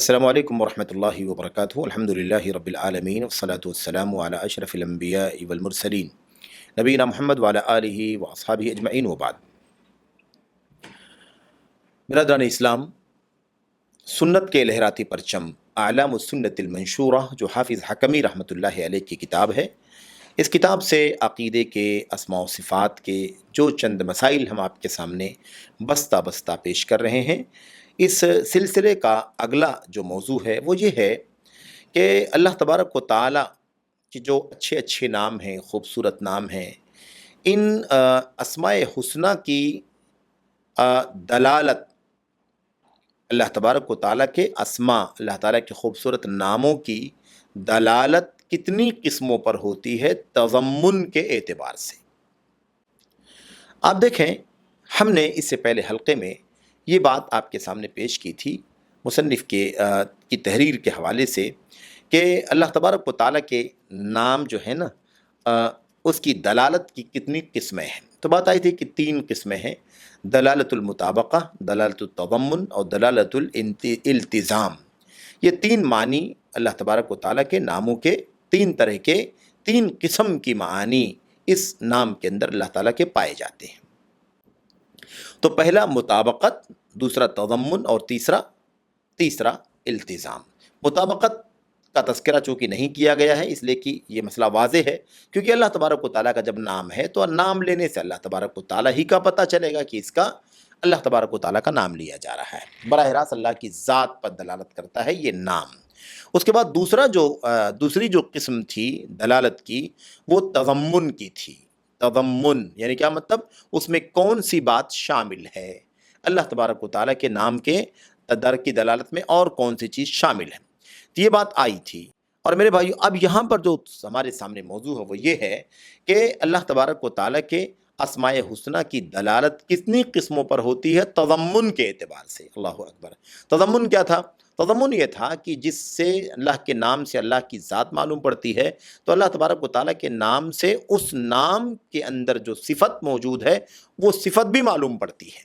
السلام علیکم ورحمۃ اللہ وبرکاتہ۔ الحمدللہ رب العالمین والصلاة والسلام علی اشرف الانبیاء والمرسلین نبینا محمد وعلی آلہ واصحابہ اجمعین وبعد۔ برادران اسلام، سنت کے لہراتی پرچم اعلام السنت المنشورہ جو حافظ حکمی رحمۃ اللہ علیہ کی کتاب ہے، اس کتاب سے عقیدے کے اسماء و صفات کے جو چند مسائل ہم آپ کے سامنے بستہ بستہ پیش کر رہے ہیں، اس سلسلے کا اگلا جو موضوع ہے وہ یہ ہے کہ اللہ تبارک و تعالیٰ کے جو اچھے اچھے نام ہیں، خوبصورت نام ہیں، ان اسماء حسنہ کی دلالت، اللہ تبارک و تعالیٰ کے اسماء، اللہ تعالیٰ کے خوبصورت ناموں کی دلالت کتنی قسموں پر ہوتی ہے تضمن کے اعتبار سے۔ آپ دیکھیں، ہم نے اس سے پہلے حلقے میں یہ بات آپ کے سامنے پیش کی تھی مصنف کی تحریر کے حوالے سے کہ اللہ تبارک و تعالیٰ کے نام جو ہے نا، اس کی دلالت کی کتنی قسمیں ہیں۔ تو بات آئی تھی کہ 3 قسمیں ہیں: دلالت المطابقہ، دلالت التضمن اور دلالت الالتزام۔ یہ 3 معنی اللہ تبارک و تعالیٰ کے ناموں کے 3 طرح کے 3 قسم کی معانی اس نام کے اندر اللہ تعالیٰ کے پائے جاتے ہیں۔ تو پہلا مطابقت، دوسرا تضمن اور تیسرا التزام۔ مطابقت کا تذکرہ چونکہ نہیں کیا گیا ہے، اس لیے کہ یہ مسئلہ واضح ہے، کیونکہ اللہ تبارک و تعالیٰ کا جب نام ہے تو نام لینے سے اللہ تبارک و تعالیٰ ہی کا پتہ چلے گا کہ اس کا اللہ تبارک و تعالیٰ کا نام لیا جا رہا ہے۔ براہ راست اللہ کی ذات پر دلالت کرتا ہے یہ نام۔ اس کے بعد دوسری جو قسم تھی دلالت کی، وہ تضمن کی تھی۔ تضمن یعنی کیا مطلب؟ اس میں کون سی بات شامل ہے، اللہ تبارک و تعالیٰ کے نام کے در کی دلالت میں اور کون سی چیز شامل ہے۔ تو یہ بات آئی تھی۔ اور میرے بھائیو، اب یہاں پر جو ہمارے سامنے موضوع ہے وہ یہ ہے کہ اللہ تبارک و تعالیٰ کے اسماء حسنہ کی دلالت کتنی قسموں پر ہوتی ہے تضمن کے اعتبار سے۔ اللہ اکبر۔ تضمن کیا تھا؟ تضمن یہ تھا کہ جس سے اللہ کے نام سے اللہ کی ذات معلوم پڑتی ہے، تو اللہ تبارک و تعالیٰ کے نام سے اس نام کے اندر جو صفت موجود ہے وہ صفت بھی معلوم پڑتی ہے۔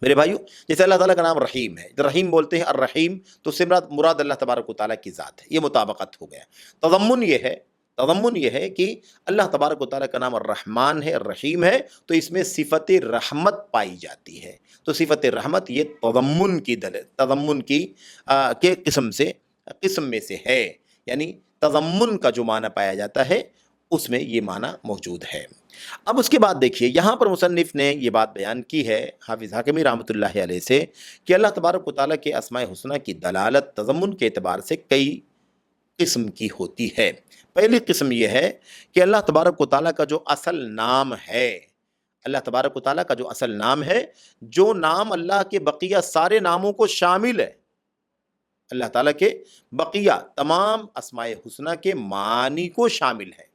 میرے بھائیو، جیسے اللہ تعالیٰ کا نام رحیم ہے، رحیم بولتے ہیں الرحیم، تو اس سے مراد اللہ تبارک و تعالیٰ کی ذات ہے۔ یہ مطابقت ہو گیا۔ تضمن یہ ہے کہ اللہ تبارک و تعالیٰ کا نام الرحمن ہے، الرحیم ہے، تو اس میں صفت رحمت پائی جاتی ہے۔ تو صفت رحمت یہ تضمن کی قسم میں سے ہے، یعنی تضمن کا جو معنی پایا جاتا ہے اس میں یہ معنی موجود ہے۔ اب اس کے بعد دیکھیے، یہاں پر مصنف نے یہ بات بیان کی ہے حافظ حکمی رحمۃ اللہ علیہ سے کہ اللہ تبارک و تعالیٰ کے اسماء حسنہ کی دلالت تضمن کے اعتبار سے کئی قسم کی ہوتی ہے۔ پہلی قسم یہ ہے کہ اللہ تبارک و تعالیٰ کا جو اصل نام ہے، اللہ تبارک و تعالیٰ کا جو اصل نام ہے، جو نام اللہ کے بقیہ سارے ناموں کو شامل ہے، اللہ تعالیٰ کے بقیہ تمام اسماء حسنہ کے معنی کو شامل ہے۔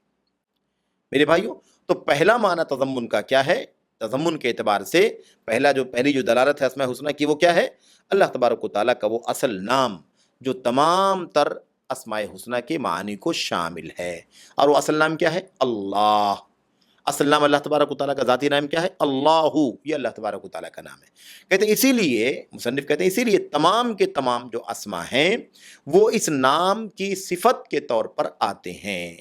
میرے بھائیو، تو پہلا معنی تضمن کا کیا ہے؟ تضمن کے اعتبار سے پہلی جو دلالت ہے اسماء حسنہ کی وہ کیا ہے؟ اللہ تبارک و تعالیٰ کا وہ اصل نام جو تمام تر اسماء حسنہ کے معنی کو شامل ہے۔ اور وہ اصل نام کیا ہے؟ اللہ۔ اصل نام اللہ تبارک و تعالیٰ کا ذاتی نام کیا ہے؟ اللہ۔ یہ اللہ تبارک و تعالیٰ کا نام ہے۔ کہتے ہیں مصنف کہتے ہیں اسی لیے تمام کے تمام جو اسماء ہیں وہ اس نام کی صفت کے طور پر آتے ہیں۔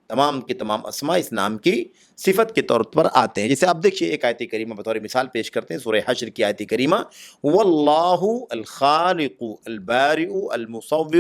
تمام کے تمام اسماء اس نام کی صفت کے طور پر آتے ہیں۔ جیسے آپ دیکھیے، ایک آیت کریمہ بطور مثال پیش کرتے ہیں، سورہ حشر کی آیت کریمہ، واللہ الخالق البارئ المصور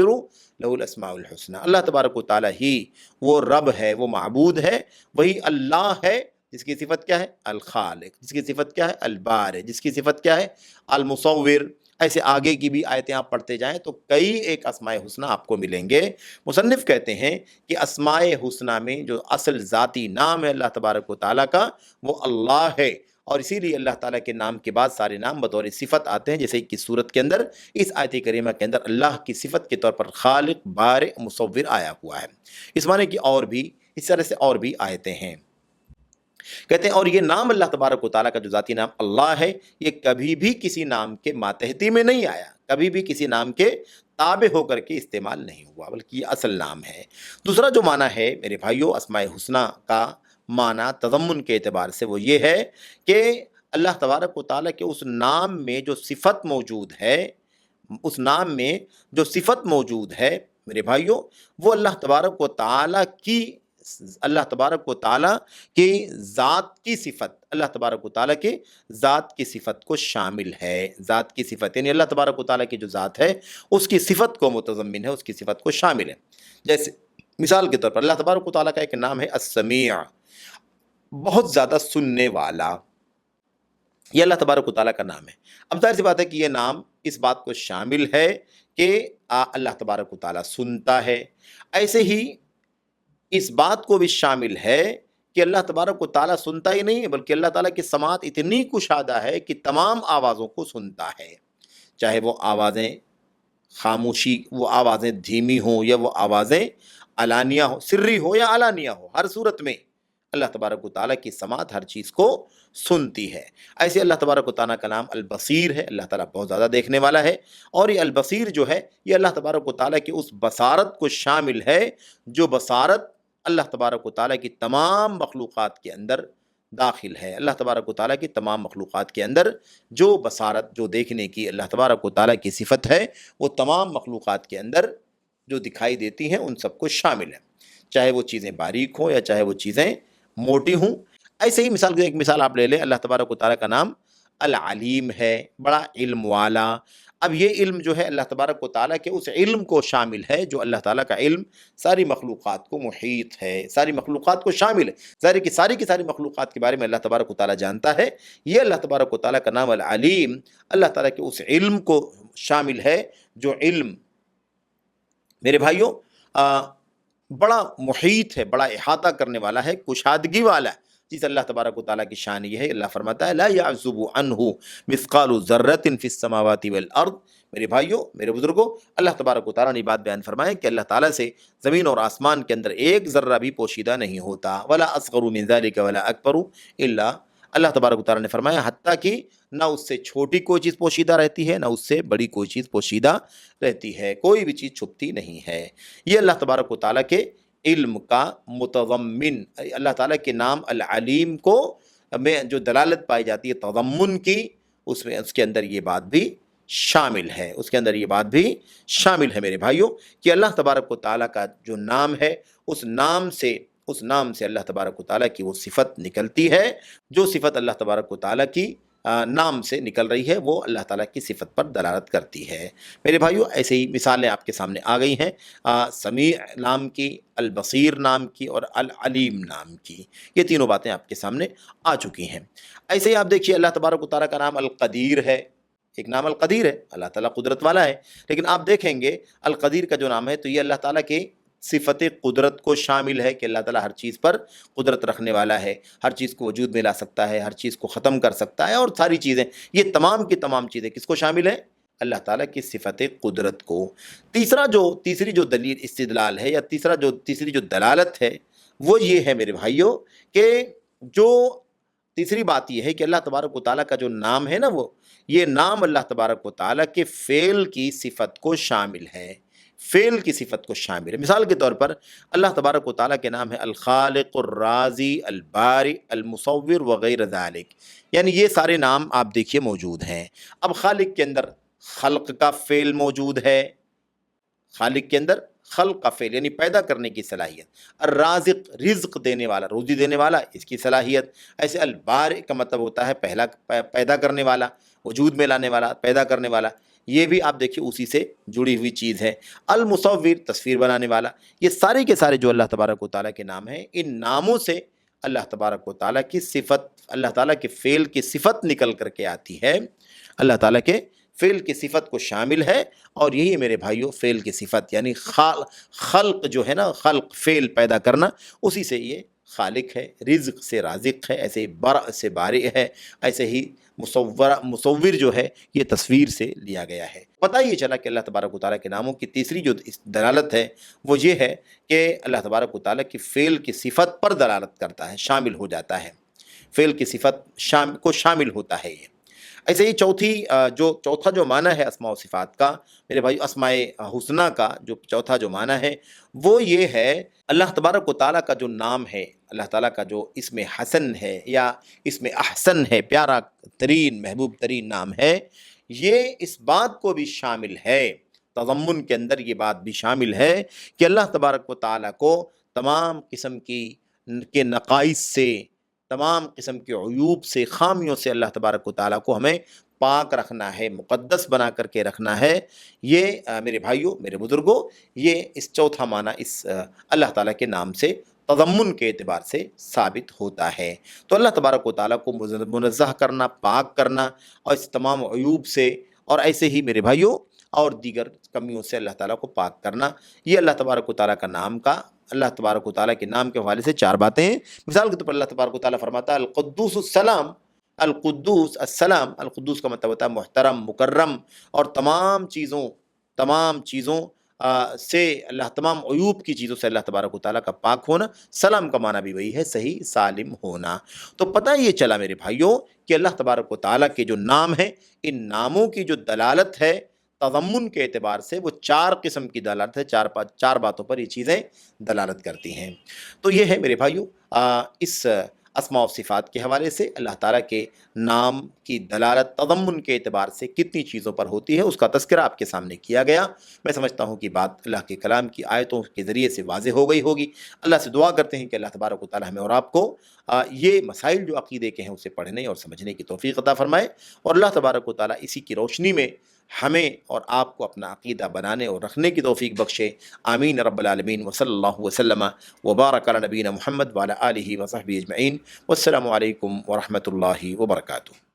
لہ الاسماء الحسنى۔ اللہ تبارک و تعالیٰ ہی وہ رب ہے، وہ معبود ہے، وہی اللہ ہے جس کی صفت کیا ہے؟ الخالق، جس کی صفت کیا ہے؟ البارئ، جس کی صفت کیا ہے؟ المصور۔ ایسے آگے کی بھی آیتیں آپ پڑھتے جائیں تو کئی ایک اسماء حسنہ آپ کو ملیں گے۔ مصنف کہتے ہیں کہ اسماء حسنہ میں جو اصل ذاتی نام ہے اللہ تبارک و تعالیٰ کا وہ اللہ ہے، اور اسی لیے اللہ تعالیٰ کے نام کے بعد سارے نام بطور صفت آتے ہیں، جیسے کہ صورت کے اندر اس آیت کریمہ کے اندر اللہ کی صفت کے طور پر خالق، بارئ، مصور آیا ہوا ہے۔ اس معنی کی اس طرح سے اور بھی آیتیں ہیں۔ کہتے ہیں اور یہ نام اللہ تبارک و تعالیٰ کا جو ذاتی نام اللہ ہے، یہ کبھی بھی کسی نام کے ماتحتی میں نہیں آیا، کبھی بھی کسی نام کے تابع ہو کر کے استعمال نہیں ہوا، بلکہ یہ اصل نام ہے۔ دوسرا جو معنی ہے میرے بھائیوں اسماء حسنہ کا معنی تضمن کے اعتبار سے وہ یہ ہے کہ اللہ تبارک و تعالیٰ کے اس نام میں جو صفت موجود ہے اس نام میں جو صفت موجود ہے میرے بھائیوں وہ اللہ تبارک و تعالیٰ کی ذات کی صفت، اللہ تبارک و تعالیٰ کی ذات کی صفت کو شامل ہے۔ ذات کی صفت یعنی اللہ تبارک و تعالیٰ کی جو ذات ہے اس کی صفت کو متضمن ہے، اس کی صفت کو شامل ہے۔ جیسے مثال کے طور پر اللہ تبارک و تعالیٰ کا ایک نام ہے السمیع، بہت زیادہ سننے والا، یہ اللہ تبارک و تعالیٰ کا نام ہے۔ اب ظاہر سی بات ہے کہ یہ نام اس بات کو شامل ہے کہ اللہ تبارک و تعالیٰ سنتا ہے، ایسے ہی اس بات کو بھی شامل ہے کہ اللہ تبارک و تعالیٰ سنتا ہی نہیں بلکہ اللہ تعالیٰ کی سماعت اتنی کشادہ ہے کہ تمام آوازوں کو سنتا ہے، چاہے وہ آوازیں خاموشی، وہ آوازیں دھیمی ہوں یا وہ آوازیں علانیہ ہو، سری ہو یا علانیہ ہو، ہر صورت میں اللہ تبارک و تعالیٰ کی سماعت ہر چیز کو سنتی ہے۔ ایسے اللہ تبارک و تعالیٰ کا نام البصیر ہے، اللہ تعالیٰ بہت زیادہ دیکھنے والا ہے، اور یہ البصیر جو ہے یہ اللہ تبارک و تعالیٰ کی اس بصارت کو شامل ہے جو بصارت اللہ تبارک و تعالیٰ کی تمام مخلوقات کے اندر داخل ہے۔ اللہ تبارک و تعالیٰ کی تمام مخلوقات کے اندر جو بصارت، جو دیکھنے کی اللہ تبارک و تعالیٰ کی صفت ہے وہ تمام مخلوقات کے اندر جو دکھائی دیتی ہیں ان سب کو شامل ہے، چاہے وہ چیزیں باریک ہوں یا چاہے وہ چیزیں موٹی ہوں۔ ایسے ہی ایک مثال آپ لے لیں، اللہ تبارک و تعالیٰ کا نام العلیم ہے، بڑا علم والا۔ اب یہ علم جو ہے اللہ تبارک و تعالیٰ کے اس علم کو شامل ہے جو اللہ تعالیٰ کا علم ساری مخلوقات کو محیط ہے، ساری مخلوقات کو شامل ہے، ظاہر کی ساری مخلوقات کے بارے میں اللہ تبارک و تعالیٰ جانتا ہے۔ یہ اللہ تبارک و تعالیٰ کا نام العلیم اللہ تعالیٰ کے اس علم کو شامل ہے جو علم میرے بھائیوں بڑا محیط ہے، بڑا احاطہ کرنے والا ہے، کشادگی والا ہے، جس اللہ تبارک و تعالیٰ کی شان یہ ہے۔ اللہ فرماتا ہے لا يعزب عنہ مثقال ذرۃ فی السماوات والارض۔ میرے بھائیوں، میرے بزرگوں، اللہ تبارک و تعالیٰ نے بات بیان فرمایا کہ اللہ تعالیٰ سے زمین اور آسمان کے اندر ایک ذرہ بھی پوشیدہ نہیں ہوتا، ولا اصغر من ذلک ولا اکبر الا، اللہ تبارک و تعالیٰ نے فرمایا حتیٰ کہ نہ اس سے چھوٹی کوئی چیز پوشیدہ رہتی ہے نہ اس سے بڑی کوئی چیز پوشیدہ رہتی ہے، کوئی بھی چیز چھپتی نہیں ہے۔ یہ اللہ تبارک و تعالیٰ کے علم کا متضمن، اللہ تعالیٰ کے نام العلیم کو میں جو دلالت پائی جاتی ہے تضمن کی، اس میں اس کے اندر یہ بات بھی شامل ہے، اس کے اندر یہ بات بھی شامل ہے میرے بھائیوں کہ اللہ تبارک و تعالیٰ کا جو نام ہے اس نام سے اللہ تبارک و تعالیٰ کی وہ صفت نکلتی ہے، جو صفت اللہ تبارک و تعالیٰ کی نام سے نکل رہی ہے وہ اللہ تعالیٰ کی صفت پر دلالت کرتی ہے۔ میرے بھائیوں، ایسے ہی مثالیں آپ کے سامنے آ گئی ہیں، سمیع نام کی، البصیر نام کی اور العلیم نام کی، یہ تینوں باتیں آپ کے سامنے آ چکی ہیں۔ ایسے ہی آپ دیکھیے اللہ تبارک و تعالیٰ کا نام القدیر ہے، ایک نام القدیر ہے، اللہ تعالیٰ قدرت والا ہے، لیکن آپ دیکھیں گے القدیر کا جو نام ہے تو یہ اللہ تعالیٰ کے صفت قدرت کو شامل ہے کہ اللہ تعالیٰ ہر چیز پر قدرت رکھنے والا ہے، ہر چیز کو وجود میں لا سکتا ہے، ہر چیز کو ختم کر سکتا ہے، اور ساری چیزیں، یہ تمام کی تمام چیزیں کس کو شامل ہیں؟ اللہ تعالیٰ کی صفت قدرت کو۔ تیسری جو دلیل استدلال ہے یا تیسری جو دلالت ہے وہ یہ ہے میرے بھائیوں کہ جو تیسری بات یہ ہے کہ اللہ تبارک و تعالیٰ کا جو نام ہے نا وہ یہ نام اللہ تبارک و تعالیٰ کے فعل کی صفت کو شامل ہے، فعل کی صفت کو شامل ہے۔ مثال کے طور پر اللہ تبارک و تعالیٰ کے نام ہے الخالق، الرازی، البارئ، المصور وغیرہ ذالک، یعنی یہ سارے نام آپ دیکھیے موجود ہیں۔ اب خالق کے اندر خلق کا فعل موجود ہے، خالق کے اندر خلق کا فعل یعنی پیدا کرنے کی صلاحیت، الرازق رزق دینے والا، روزی دینے والا، اس کی صلاحیت، ایسے البارئ کا مطلب ہوتا ہے پیدا کرنے والا، وجود میں لانے والا، پیدا کرنے والا، یہ بھی آپ دیکھیے اسی سے جڑی ہوئی چیز ہے۔ المصور تصویر بنانے والا، یہ سارے کے سارے جو اللہ تبارک و تعالیٰ کے نام ہیں، ان ناموں سے اللہ تبارک و تعالیٰ کی صفت، اللہ تعالیٰ کے فعل کی صفت نکل کر کے آتی ہے، اللہ تعالیٰ کے فعل کی صفت کو شامل ہے، اور یہی میرے بھائیوں فعل کی صفت یعنی خلق جو ہے نا، خلق فعل پیدا کرنا، اسی سے یہ خالق ہے، رزق سے رازق ہے، ایسے ہی برء سے بارئ ہے، ایسے ہی مصور جو ہے یہ تصویر سے لیا گیا ہے۔ پتہ یہ چلا کہ اللہ تبارک و تعالیٰ کے ناموں کی تیسری جو دلالت ہے وہ یہ ہے کہ اللہ تبارک و تعالیٰ کی فعل کی صفت پر دلالت کرتا ہے، شامل ہو جاتا ہے، فعل کی صفت کو شامل ہوتا ہے یہ۔ ایسے ہی چوتھا جو معنی ہے اسماء و صفات کا میرے بھائی، اسماء حسنہ کا جو چوتھا جو معنی ہے وہ یہ ہے اللہ تبارک و تعالیٰ کا جو نام ہے، اللہ تعالیٰ کا جو اسم حسن ہے یا اسم احسن ہے، پیارا ترین محبوب ترین نام ہے، یہ اس بات کو بھی شامل ہے، تضمن کے اندر یہ بات بھی شامل ہے کہ اللہ تبارک و تعالیٰ کو تمام قسم کے نقائص سے، تمام قسم کے عیوب سے، خامیوں سے اللہ تبارک و تعالیٰ کو ہمیں پاک رکھنا ہے، مقدس بنا کر کے رکھنا ہے۔ یہ میرے بھائیوں، میرے بزرگوں، یہ اس چوتھا معنی اس اللہ تعالیٰ کے نام سے تضمن کے اعتبار سے ثابت ہوتا ہے۔ تو اللہ تبارک و تعالیٰ کو منزہ کرنا، پاک کرنا، اور اس تمام عیوب سے، اور ایسے ہی میرے بھائیوں اور دیگر کمیوں سے اللہ تعالیٰ کو پاک کرنا، یہ اللہ تبارک و تعالیٰ کا نام کا، اللہ تبارک و تعالیٰ کے نام کے حوالے سے 4 باتیں ہیں۔ مثال کے طور پر اللہ تبارک و تعالیٰ فرماتا ہے القدوس السلام، القدوس السلام، القدوس کا مطلب ہوتا ہے محترم، مکرم، اور تمام چیزوں سے اللہ، تمام عیوب کی چیزوں سے اللہ تبارک و تعالیٰ کا پاک ہونا۔ سلام کا معنی بھی وہی ہے، صحیح سالم ہونا۔ تو پتہ یہ چلا میرے بھائیوں کہ اللہ تبارک و تعالیٰ کے جو نام ہیں، ان ناموں کی جو دلالت ہے تضمن کے اعتبار سے، وہ 4 قسم کی دلالت ہے، 4 باتوں پر یہ چیزیں دلالت کرتی ہیں۔ تو یہ ہے میرے بھائیوں اس اسماء و صفات کے حوالے سے اللہ تعالیٰ کے نام کی دلالت تضمن کے اعتبار سے کتنی چیزوں پر ہوتی ہے، اس کا تذکرہ آپ کے سامنے کیا گیا۔ میں سمجھتا ہوں کہ بات اللہ کے کلام کی آیتوں کے ذریعے سے واضح ہو گئی ہوگی۔ اللہ سے دعا کرتے ہیں کہ اللہ تبارک و تعالیٰ ہمیں اور آپ کو یہ مسائل جو عقیدے کے ہیں اسے پڑھنے اور سمجھنے کی توفیق عطا فرمائے، اور اللہ تبارک و تعالیٰ اسی کی روشنی میں ہمیں اور آپ کو اپنا عقیدہ بنانے اور رکھنے کی توفیق بخشے۔ آمین رب العالمین، وصلی اللہ وسلم وبارک علی نبینا محمد وعلی آلہ وصحبہ اجمعین۔ والسلام علیکم ورحمۃ اللہ وبرکاتہ۔